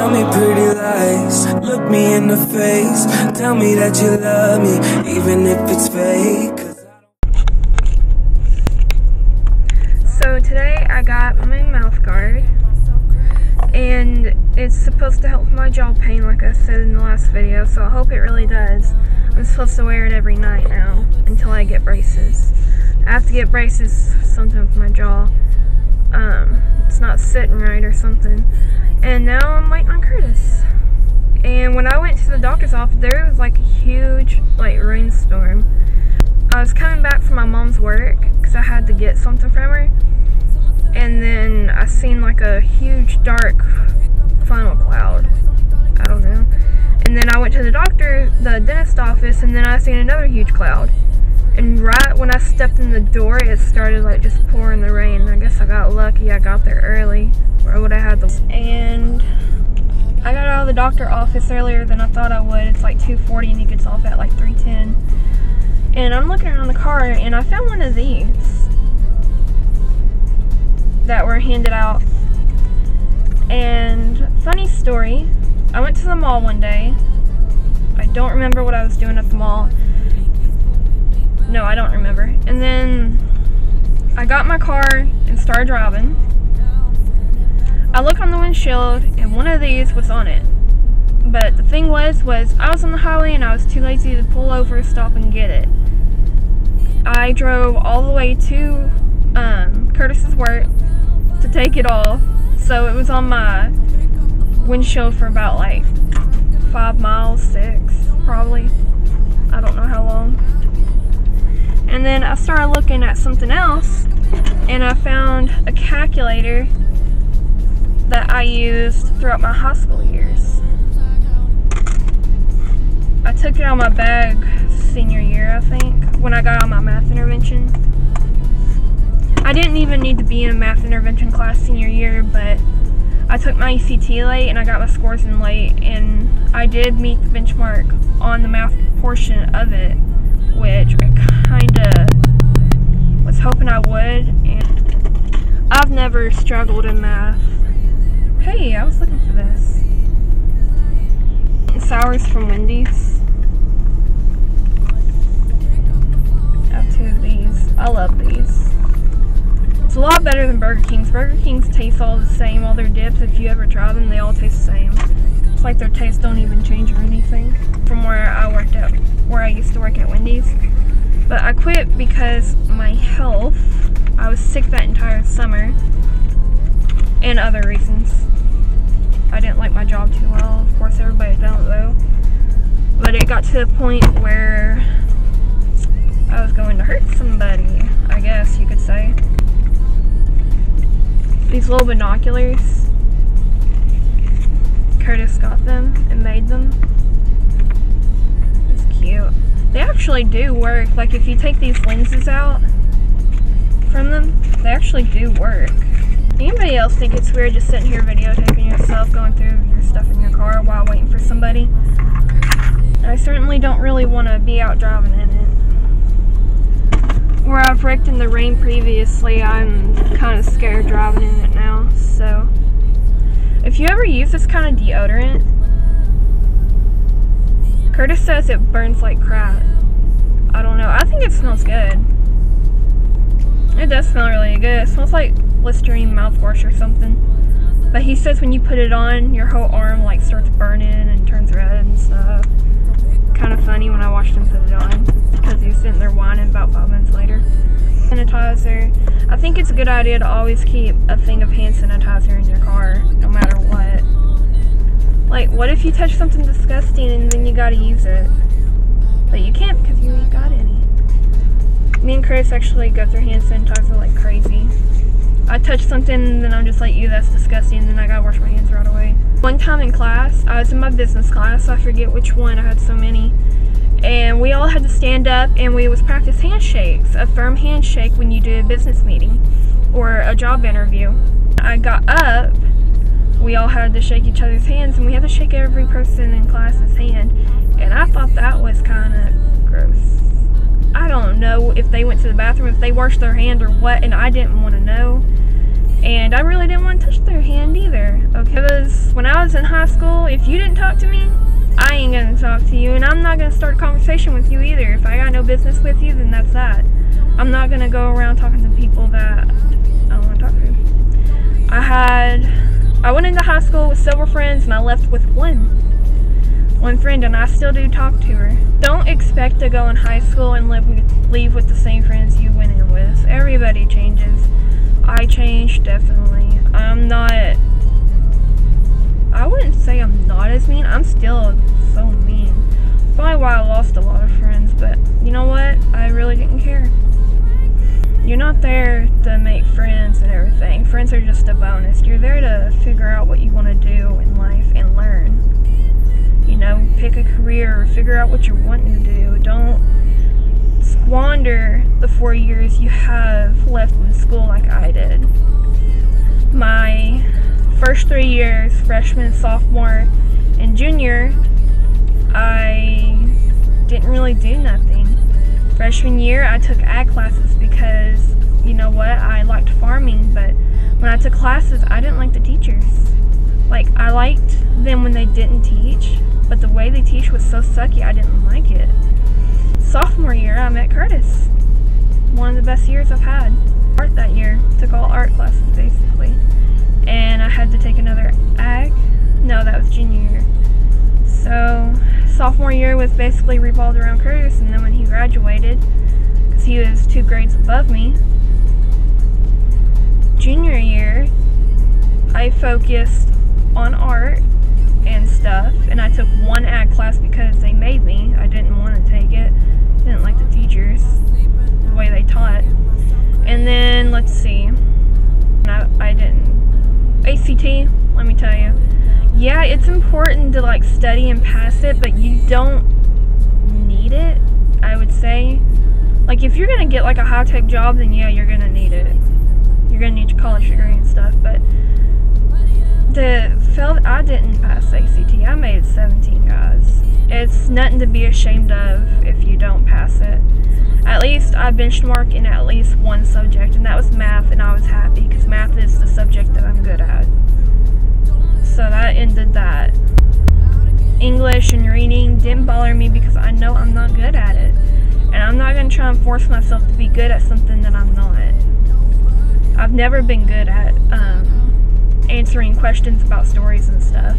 Tell me pretty lies, look me in the face. Tell me that you love me, even if it's fake. So today I got my mouth guard, and it's supposed to help my jaw pain like I said in the last video, so I hope it really does. I'm supposed to wear it every night now until I get braces. I have to get braces sometime for my jaw. It's not sitting right or something. And now I'm waiting on Curtis. And when I went to the doctor's office, there was like a huge rainstorm. I was coming back from my mom's work because I had to get something from her. And then I seen like a huge dark funnel cloud. I don't know. And then I went to the dentist office, and then I seen another huge cloud. And right when I stepped in the door, it started like just pouring the rain. I guess I got lucky. I got there early, or I would have had the. And I got out of the doctor's office earlier than I thought I would. It's like 2:40, and he gets off at like 3:10. And I'm looking around the car, and I found one of these that were handed out. And funny story, I went to the mall one day. I don't remember what I was doing at the mall. No, I don't remember. And then I got in my car and started driving. I look on the windshield, and one of these was on it. But the thing was I was on the highway, and I was too lazy to pull over, stop, and get it. I drove all the way to Curtis's work to take it off. So it was on my windshield for about like 5 miles, 6 probably. I don't know how long. And then I started looking at something else, and I found a calculator that I used throughout my high school years. I took it out of my bag senior year, I think, when I got on my math intervention. I didn't even need to be in a math intervention class senior year, but I took my ECT late, and I got my scores in late, and I did meet the benchmark on the math portion of it, which I kinda was hoping I would, and I've never struggled in math. Hey, I was looking for this. Sours from Wendy's. I have 2 of these. I love these. It's a lot better than Burger King's. Burger King's taste all the same. All their dips, if you ever try them, they all taste the same. It's like their taste don't even change or anything. From where I used to work at Wendy's. But I quit because my health. I was sick that entire summer. And other reasons. I didn't like my job too well. Of course, everybody don't though. But it got to the point where I was going to hurt somebody, I guess you could say. These little binoculars, Curtis got them and made them. It's cute. They actually do work. Like if you take these lenses out from them, they actually do work. Anybody else think it's weird just sitting here videotaping yourself going through your stuff in your car while waiting for somebody? I certainly don't really want to be out driving in it. Where I've wrecked in the rain previously, I'm kind of scared driving in it now. So, if you ever use this kind of deodorant, Curtis says it burns like crap. I don't know. I think it smells good. It does smell really good. It smells like Listerine mouthwash or something. But he says when you put it on, your whole arm like starts burning and turns red and stuff. Kind of funny when I watched him put it on, because he was sitting there whining about 5 minutes later. Sanitizer. I think it's a good idea to always keep a thing of hand sanitizer in your car, no matter what. Like, what if you touch something disgusting and then you gotta use it? But you can't because you ain't got any. Me and Chris actually go through hand sanitizer like crazy. I touch something and then I'm just like, ew, that's disgusting, and then I gotta wash my hands right away. One time in class, I was in my business class, I forget which one, I had so many, and we all had to stand up and we was practice handshakes, a firm handshake when you do a business meeting or a job interview. I got up, we all had to shake each other's hands, and we had to shake every person in class's hand, and I thought that was kind of gross. I don't know if they went to the bathroom, if they washed their hand or what, and I didn't want to know. And I really didn't want to touch their hand either. Okay, it was when I was in high school, if you didn't talk to me, I ain't gonna talk to you, and I'm not gonna start a conversation with you either. If I got no business with you, then that's that. I'm not gonna go around talking to people that I don't want to talk to. I went into high school with several friends, and I left with one friend, and I still do talk to her. Don't expect to go in high school and leave with the same friends you went in with. Everybody changes. I changed, definitely. I wouldn't say I'm not as mean. I'm still so mean. Probably why I lost a lot of friends, but you know what? I really didn't care. You're not there to make friends and everything. Friends are just a bonus. You're there to figure out what you want to do in life and learn. You know, pick a career or figure out what you're wanting to do. Don't squander the 4 years you have left in school like I did. My first 3 years, freshman, sophomore, and junior, I didn't really do nothing. Freshman year, I took ag classes because, you know what, I liked farming, but when I took classes, I didn't like the teachers. Like, I liked them when they didn't teach, but the way they teach was so sucky, I didn't like it. Sophomore year, I met Curtis. One of the best years I've had. Art that year, took all art classes basically. And I had to take another ag. No, that was junior year. So, sophomore year was basically revolved around Curtis, and then when he graduated, because he was 2 grades above me, junior year, I focused on art and stuff, and I took one ag class because they made me. I didn't want to take it. Didn't like the teachers, the way they taught. And then, let's see, I didn't. ACT, let me tell you. Yeah, it's important to like study and pass it, but you don't need it, I would say. Like, if you're gonna get like a high-tech job, then yeah, you're gonna need it. You're gonna need your college degree and stuff, but I didn't pass ACT. I made 17, guys. It's nothing to be ashamed of if you don't pass it. At least I benchmarked in at least one subject, and that was math, and I was happy because math is the subject that I'm good at. So that ended that. English and reading didn't bother me because I know I'm not good at it. And I'm not going to try and force myself to be good at something that I'm not. I've never been good at answering questions about stories and stuff.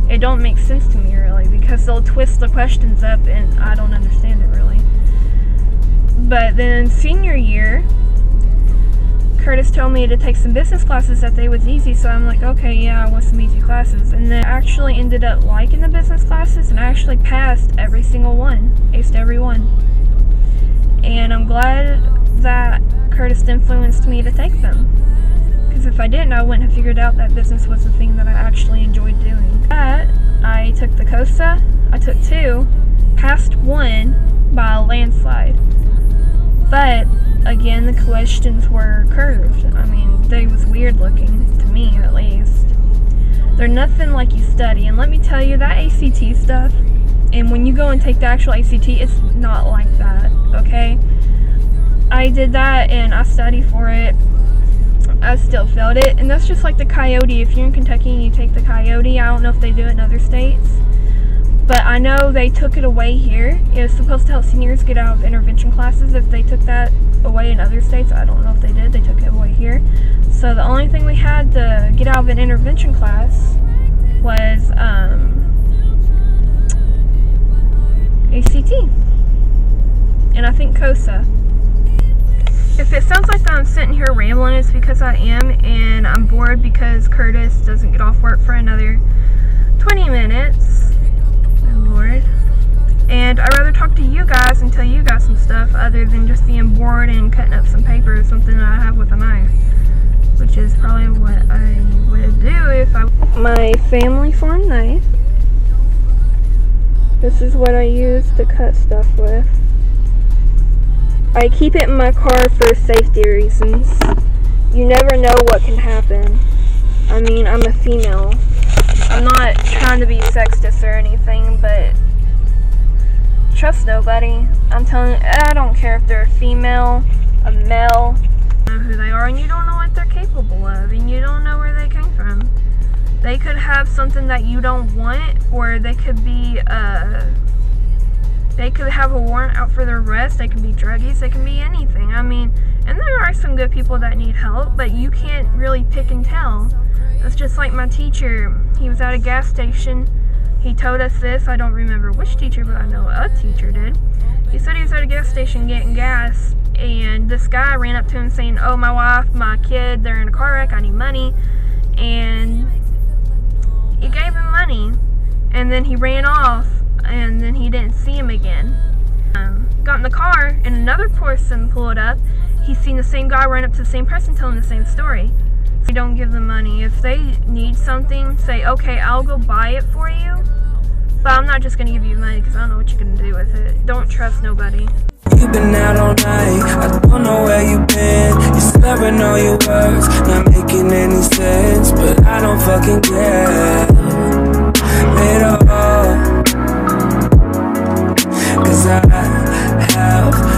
It don't make sense to me really because they'll twist the questions up and I don't understand it really. But then senior year, Curtis told me to take some business classes that day was easy, so I'm like, okay, yeah, I want some easy classes. And then I actually ended up liking the business classes, and I actually passed every single one, aced every one. And I'm glad that Curtis influenced me to take them. Because if I didn't, I wouldn't have figured out that business was the thing that I actually enjoyed doing. But I took the COSA, I took 2, passed 1 by a landslide. But again, the questions were curved. I mean, they was weird looking, to me at least. They're nothing like you study. And let me tell you, that ACT stuff, and when you go and take the actual ACT, it's not like that, okay? I did that and I studied for it. I still failed it. And that's just like the Coyote. If you're in Kentucky and you take the Coyote, I don't know if they do it in other states. But I know they took it away here. It was supposed to help seniors get out of intervention classes. If they took that away in other states, I don't know if they did. They took it away here. So the only thing we had to get out of an intervention class was ACT. And I think COSA. If it sounds like that I'm sitting here rambling, it's because I am, and I'm bored because Curtis doesn't get off work for another 20 minutes. Lord. And I'd rather talk to you guys and tell you guys some stuff other than just being bored and cutting up some paper or something that I have with a knife, which is probably what I would do if I... My family farm knife. This is what I use to cut stuff with. I keep it in my car for safety reasons. You never know what can happen. I mean, I'm a female. I'm not trying to be sexist or anything, but trust nobody. I'm telling you, I don't care if they're a female, a male, you know who they are, and you don't know what they're capable of, and you don't know where they came from. They could have something that you don't want, or they could have a warrant out for their arrest. They can be druggies. They can be anything. I mean, and there are some good people that need help, but you can't really pick and tell. It's just like my teacher. He was at a gas station. He told us this. I don't remember which teacher, but I know a teacher did. He said he was at a gas station getting gas, and this guy ran up to him saying, "Oh, my wife, my kid, they're in a car wreck. I need money." And he gave him money, and then he ran off, and then he didn't see him again. Got in the car, and another person pulled up. He's seen the same guy run up to the same person telling the same story. So you don't give them money. If they need something, say, "Okay, I'll go buy it for you, but I'm not just going to give you money because I don't know what you're going to do with it." Don't trust nobody. You've been out all night, I don't know where you've been. You're slurring all your words, not making any sense, but I don't fucking care at all. 'Cause I have